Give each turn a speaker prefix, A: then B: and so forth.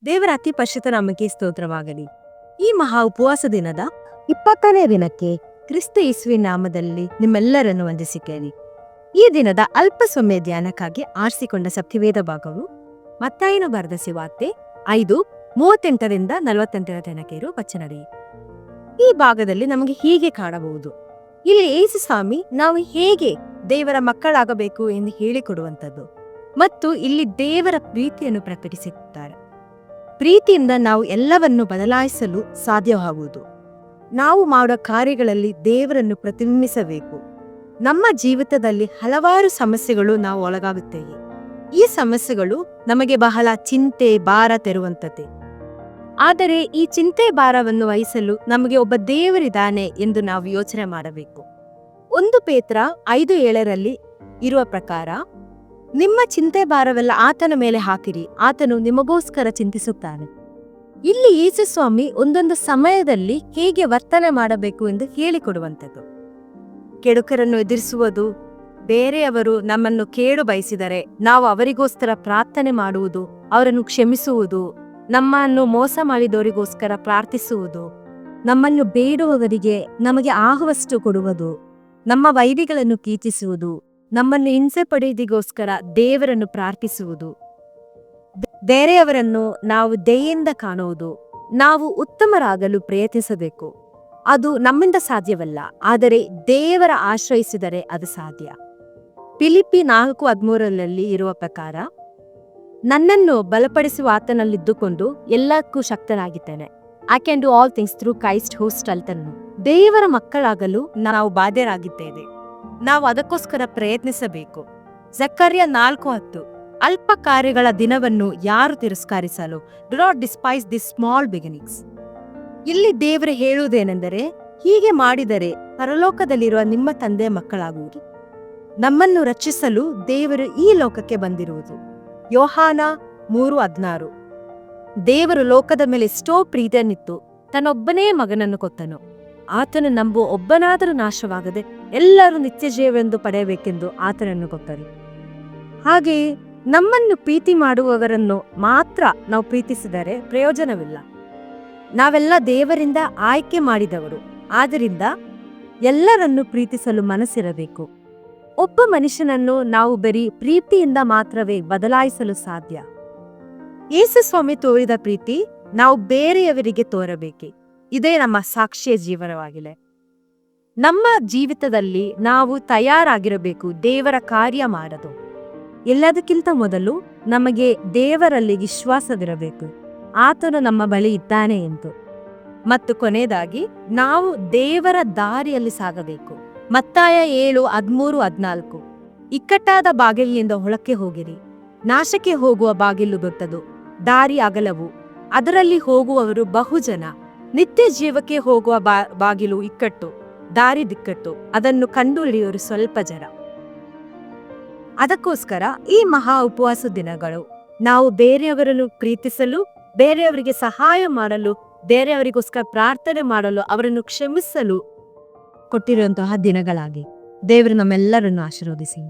A: ದೇವರ ಅತಿ ಪರಿಶುದ್ಧ ನಾಮಕ್ಕೆ ಸ್ತೋತ್ರವಾಗಲಿ. ಈ ಮಹಾ ಉಪವಾಸ ದಿನದ 20ನೇ ದಿನಕ್ಕೆ ಕ್ರಿಸ್ತ ಯೇಸುವಿನ ನಾಮದಲ್ಲಿ ನಿಮ್ಮೆಲ್ಲರನ್ನು ವಂದಿಸಿದ್ದೇನೆ. ಈ ದಿನದ ಅಲ್ಪ ಸಮಯ ಧ್ಯಾನಕ್ಕಾಗಿ ಆರಿಸಿಕೊಂಡ ಸತ್ಯವೇದ ಭಾಗವು ಮತ್ತಾಯನ ಬರೆದ ಸುವಾರ್ತೆ 5:38-48 ತನಕ ಇರುವ ವಚನಗಳು. ಈ ಭಾಗದಲ್ಲಿ ನಮಗೆ ಹೀಗೆ ಕಾಣಬಹುದು, ಇಲ್ಲಿ ಯೇಸು ಸ್ವಾಮಿ ನಾವು ಹೇಗೆ ದೇವರ ಮಕ್ಕಳಾಗಬೇಕು ಎಂದು ಹೇಳಿಕೊಡುವಂಥದ್ದು ಮತ್ತು ಇಲ್ಲಿ ದೇವರ ಪ್ರೀತಿಯನ್ನು ಪ್ರಕಟಿಸುತ್ತಾರೆ. ಪ್ರೀತಿಯಿಂದ ನಾವು ಎಲ್ಲವನ್ನು ಬದಲಾಯಿಸಲು ಸಾಧ್ಯವಾಗುವುದು. ನಾವು ಮಾಡುವ ಕಾರ್ಯಗಳಲ್ಲಿ ದೇವರನ್ನು ಪ್ರತಿಬಿಂಬಿಸಬೇಕು. ನಮ್ಮ ಜೀವಿತದಲ್ಲಿ ಹಲವಾರು ಸಮಸ್ಯೆಗಳು ನಾವು ಒಳಗಾಗುತ್ತೇವೆ. ಈ ಸಮಸ್ಯೆಗಳು ನಮಗೆ ಬಹಳ ಚಿಂತೆ ಭಾರ ತೆರುವಂಥದ್ದೇ. ಆದರೆ ಈ ಚಿಂತೆ ಭಾರವನ್ನು ವಹಿಸಲು ನಮಗೆ ಒಬ್ಬ ದೇವರಿದ್ದಾನೆ ಎಂದು ನಾವು ಯೋಚನೆ ಮಾಡಬೇಕು. 1 ಪೇತ್ರ 5:7 ಇರುವ ಪ್ರಕಾರ, ನಿಮ್ಮ ಚಿಂತೆ ಭಾರವೆಲ್ಲ ಆತನ ಮೇಲೆ ಹಾಕಿರಿ, ಆತನು ನಿಮಗೋಸ್ಕರ ಚಿಂತಿಸುತ್ತಾನೆ. ಇಲ್ಲಿ ಯೇಸು ಸ್ವಾಮಿ ಒಂದೊಂದು ಸಮಯದಲ್ಲಿ ಹೇಗೆ ವರ್ತನೆ ಮಾಡಬೇಕು ಎಂದು ಹೇಳಿಕೊಡುವಂಥದ್ದು. ಕೆಡುಕರನ್ನು ಎದುರಿಸುವುದು, ಬೇರೆಯವರು ನಮ್ಮನ್ನು ಕೇಡು ಬಯಸಿದರೆ ನಾವು ಅವರಿಗೋಸ್ಕರ ಪ್ರಾರ್ಥನೆ ಮಾಡುವುದು, ಅವರನ್ನು ಕ್ಷಮಿಸುವುದು, ನಮ್ಮನ್ನು ಮೋಸ ಮಾಡಿದವರಿಗೋಸ್ಕರ ಪ್ರಾರ್ಥಿಸುವುದು, ನಮ್ಮನ್ನು ಬೇಡುವವರಿಗೆ ನಮಗೆ ಆಗುವಷ್ಟು ಕೊಡುವುದು, ನಮ್ಮ ವೈರಿಗಳನ್ನು ಪ್ರೀತಿಸುವುದು, ನಮ್ಮನ್ನು ಹಿಂಸೆ ಪಡೆಯುವುದಕ್ಕೋಸ್ಕರ ದೇವರನ್ನು ಪ್ರಾರ್ಥಿಸುವುದು, ಬೇರೆಯವರನ್ನು ನಾವು ದಯೆಯಿಂದ ಕಾಣುವುದು. ನಾವು ಉತ್ತಮರಾಗಲು ಪ್ರಯತ್ನಿಸಬೇಕು. ಅದು ನಮ್ಮಿಂದ ಸಾಧ್ಯವಲ್ಲ, ಆದರೆ ದೇವರ ಆಶ್ರಯಿಸಿದರೆ ಅದು ಸಾಧ್ಯ. ಫಿಲಿಪ್ಪಿ 4:13 ಇರುವ ಪ್ರಕಾರ, ನನ್ನನ್ನು ಬಲಪಡಿಸುವ ಆತನಲ್ಲಿದ್ದುಕೊಂಡು ಎಲ್ಲಕ್ಕೂ ಶಕ್ತನಾಗಿದ್ದೇನೆ. I can do all things through Christ who strengthens me. ದೇವರ ಮಕ್ಕಳಾಗಲು ನಾವು ಬಾಧ್ಯರಾಗಿದ್ದೇವೆ. ನಾವು ಅದಕ್ಕೋಸ್ಕರ ಪ್ರಯತ್ನಿಸಬೇಕು. ಜಕರ್ಯ 4:10, ಅಲ್ಪ ಕಾರ್ಯಗಳ ದಿನವನ್ನು ಯಾರು ತಿರಸ್ಕರಿಸಲು? Do not despise the small beginnings. ಇಲ್ಲಿ ದೇವರು ಹೇಳುವುದೇನೆಂದರೆ, ಹೀಗೆ ಮಾಡಿದರೆ ಪರಲೋಕದಲ್ಲಿರುವ ನಿಮ್ಮ ತಂದೆ ಮಕ್ಕಳಾಗುವುದು. ನಮ್ಮನ್ನು ರಕ್ಷಿಸಲು ದೇವರು ಈ ಲೋಕಕ್ಕೆ ಬಂದಿರುವುದು. ಯೋಹಾನ 3:16, ದೇವರು ಲೋಕದ ಮೇಲೆ ಎಷ್ಟೋ ಪ್ರೀತಿಯನ್ನಿತ್ತು ತನ್ನೊಬ್ಬನೇ ಮಗನನ್ನು ಕೊಟ್ಟನು. ಆತನು ನಂಬುವ ಒಬ್ಬನಾದರೂ ನಾಶವಾಗದೆ ಎಲ್ಲರೂ ನಿತ್ಯ ಜೀವವೆಂದು ಪಡೆಯಬೇಕೆಂದು ಆತನನ್ನು ಕೊಟ್ಟರು. ಹಾಗೆಯೇ ನಮ್ಮನ್ನು ಪ್ರೀತಿ ಮಾಡುವವರನ್ನು ಮಾತ್ರ ನಾವು ಪ್ರೀತಿಸಿದರೆ ಪ್ರಯೋಜನವಿಲ್ಲ. ನಾವೆಲ್ಲ ದೇವರಿಂದ ಆಯ್ಕೆ ಮಾಡಿದವರು. ಆದ್ದರಿಂದ ಎಲ್ಲರನ್ನು ಪ್ರೀತಿಸಲು ಮನಸ್ಸಿರಬೇಕು. ಒಬ್ಬ ಮನುಷ್ಯನನ್ನು ನಾವು ಬರೀ ಪ್ರೀತಿಯಿಂದ ಮಾತ್ರವೇ ಬದಲಾಯಿಸಲು ಸಾಧ್ಯ. ಯೇಸು ಸ್ವಾಮಿ ತೋರಿದ ಪ್ರೀತಿ ನಾವು ಬೇರೆಯವರಿಗೆ ತೋರಬೇಕೆ. ಇದೇ ನಮ್ಮ ಸಾಕ್ಷಿಯ ಜೀವನವಾಗಿದೆ. ನಮ್ಮ ಜೀವಿತದಲ್ಲಿ ನಾವು ತಯಾರಾಗಿರಬೇಕು ದೇವರ ಕಾರ್ಯ ಮಾಡಲು. ಎಲ್ಲದಕ್ಕಿಂತ ಮೊದಲು ನಮಗೆ ದೇವರಲ್ಲಿ ವಿಶ್ವಾಸವಿರಬೇಕು, ಆತನು ನಮ್ಮ ಬಳಿ ಇದ್ದಾನೆ ಎಂದು. ಮತ್ತು ಕೊನೆಯದಾಗಿ ನಾವು ದೇವರ ದಾರಿಯಲ್ಲಿ ಸಾಗಬೇಕು. ಮತ್ತಾಯ 7:13-14, ಇಕ್ಕಟ್ಟಾದ ಬಾಗಿಲಿನಿಂದ ಒಳಕ್ಕೆ ಹೋಗಿರಿ, ನಾಶಕ್ಕೆ ಹೋಗುವ ಬಾಗಿಲು ದೊಡ್ಡದು, ದಾರಿ ಅಗಲವು, ಅದರಲ್ಲಿ ಹೋಗುವವರು ಬಹುಜನ. ನಿತ್ಯ ಜೀವಕ್ಕೆ ಹೋಗುವ ಬಾಗಿಲು ಇಕ್ಕಟ್ಟು, ದಾರಿ ದಿಕ್ಕಟ್ಟು, ಅದನ್ನು ಕಂಡುಹಿಡಿಯೋರು ಸ್ವಲ್ಪ ಜನ. ಅದಕ್ಕೋಸ್ಕರ ಈ ಮಹಾ ಉಪವಾಸ ದಿನಗಳು ನಾವು ಬೇರೆಯವರನ್ನು ಪ್ರೀತಿಸಲು, ಬೇರೆಯವರಿಗೆ ಸಹಾಯ ಮಾಡಲು, ಬೇರೆಯವರಿಗೋಸ್ಕರ ಪ್ರಾರ್ಥನೆ ಮಾಡಲು, ಅವರನ್ನು ಕ್ಷಮಿಸಲು ಕೊಟ್ಟಿರುವಂತಹ ದಿನಗಳಾಗಿ ದೇವರು ನಮ್ಮೆಲ್ಲರನ್ನು ಆಶೀರ್ವದಿಸಿ.